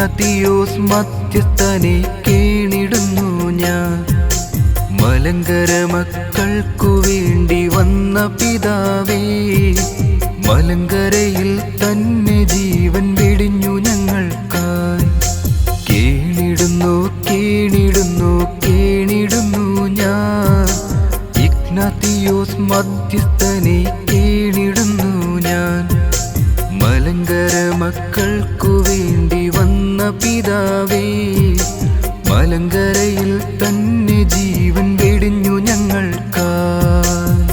Ignatius മധ്യസ്ഥനെ കേണിടുന്നു ഞാൻ. മലങ്കര മക്കൾക്കു വേണ്ടി വന്ന പിതാവേ, മലങ്കരയിൽ തന്നെ ജീവൻ വെടിഞ്ഞു ഞങ്ങൾക്കായി. കേണിടുന്നു കേണിടുന്നു കേണിടുന്നു ഞാൻ. ഇഗ്നാത്തിയോസ് മധ്യസ്ഥനെ കേണിടുന്നു ഞാൻ. മലങ്കര മക്കൾക്കു വേണ്ടി വന്ന പിതാവേ, മലങ്കരയിൽ തന്നെ ജീവൻ വെടിഞ്ഞു ഞങ്ങൾക്കായി.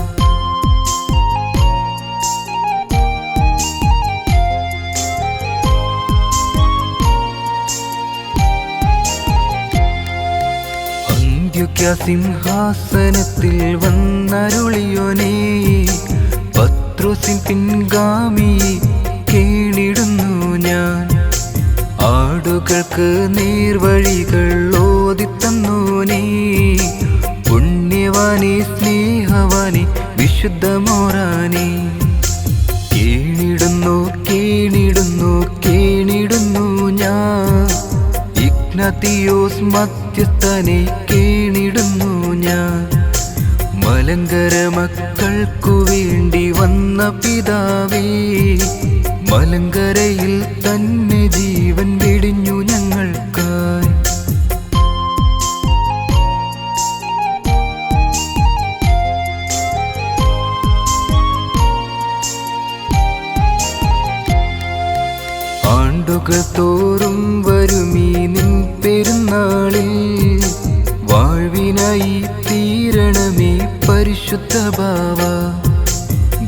അന്ത്യോക്യ സിംഹാസനത്തിൽ വന്നരുളിയോനേ, പത്രോസിൻ പിൻഗാമി കേണിടുന്നു ഞാൻ. ആടുകൾക്ക് നേർവഴികൾ ഓതിത്തന്നോനേ, പുണ്യവാനേ സ്നേഹവാനേ വിശുദ്ധമോറാനേ. കേണിടുന്നു കേണിടുന്നു കേണിടുന്നു ഞാൻ. ഇഗ്നാത്തിയോസ് മധ്യസ്ഥനെ കേണിടുന്നു ഞാൻ. മലങ്കര മക്കൾക്കു വേണ്ടി വന്ന പിതാവേ, മലങ്കരയിൽ തന്നെ ജീവൻ വെടിഞ്ഞു ഞങ്ങൾക്കായി. ആണ്ടുകൾ തോറും വരുമീ നിൻ പെരുന്നാളിൽ, വാഴ്വിനായി തീരണമേ പരിശുദ്ധ ബാവ.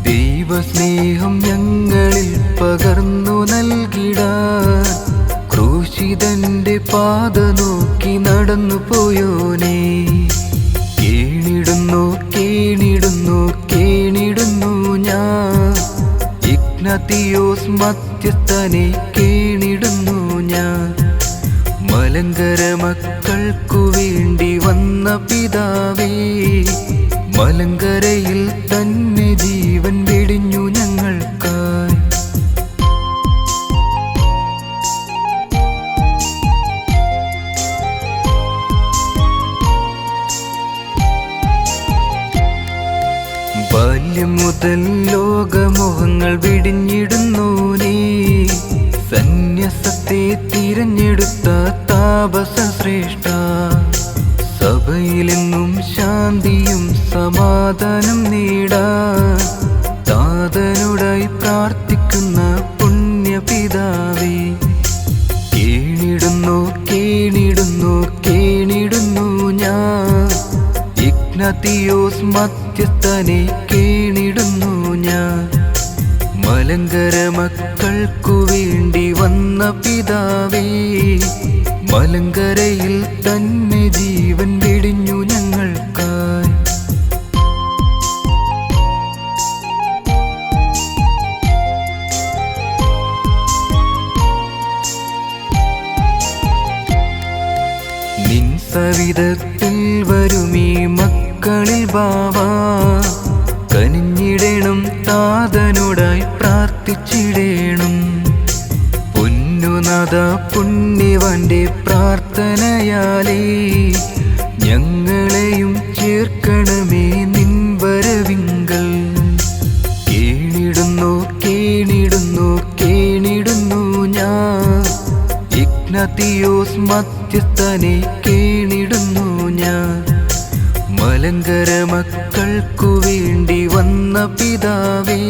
ദൈവസ്നേഹം ഞങ്ങളിൽ പകർന്നു നൽകിടാൻ, ക്രൂശിതന്റെ പാത നോക്കി നടന്നു പോയോനേ. കേണിടുന്നു കേണിടുന്നു കേണിടുന്നു ഞാൻ. ഇഗ്നാത്തിയോസ് മധ്യസ്ഥനെ കേണിടുന്നു ഞാൻ. മലങ്കര മക്കൾക്കു വേണ്ടി വന്ന പിതാവേ, മലങ്കരയിൽ തന്നെ ജീവൻ വെടിഞ്ഞു ഞങ്ങൾക്കായി. ബാല്യം മുതൽ ലോകമോഹങ്ങൾ വെടിഞ്ഞിടുന്നോനേ, സന്യാസത്തെ തിരഞ്ഞെടുത്ത താപസ ശ്രേഷ്ഠ. സഭയിലെന്നും ശാന്തിയും സമാധാനം നേടാൻ, താതനോടായി പ്രാർത്ഥിക്കുന്ന പുണ്യപിതാവേ. കേണിടുന്നു കേണിടുന്നു കേണിടുന്നു ഞാൻ. ഇഗ്നാത്തിയോസ് മധ്യസ്ഥനെ കേണിടുന്നു ഞാൻ. മലങ്കര മക്കൾക്കു വേണ്ടി വന്ന പിതാവേ, മലങ്കരയിൽ തന്നെ ജീവൻ വെടിഞ്ഞു ഞങ്ങൾക്കായി. നിൻ സവിധത്തിൽ വരുമീ മക്കളിൽ ബാവാ, കനിഞ്ഞിടേണം താതനോടായി പ്രാർത്ഥിച്ചിടേണം. പൊന്നുനാഥ പുണ്യവാന്റെ പ്രാർത്ഥനയാലേ, ഞങ്ങളെയും ചേർക്കണമേ നിൻ വരവിങ്കൽ. കേണിടുന്നു കേണിടുന്നു കേണിടുന്നു ഞാൻ. ഇഗ്നാത്തിയോസ് മധ്യസ്ഥനെ കേണിടുന്നു ഞാൻ. മലങ്കര മക്കൾക്കു വേണ്ടി വന്ന പിതാവേ,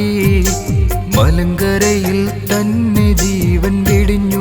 മലങ്കരയിൽ തന്നെ ജീവൻ വെടിഞ്ഞു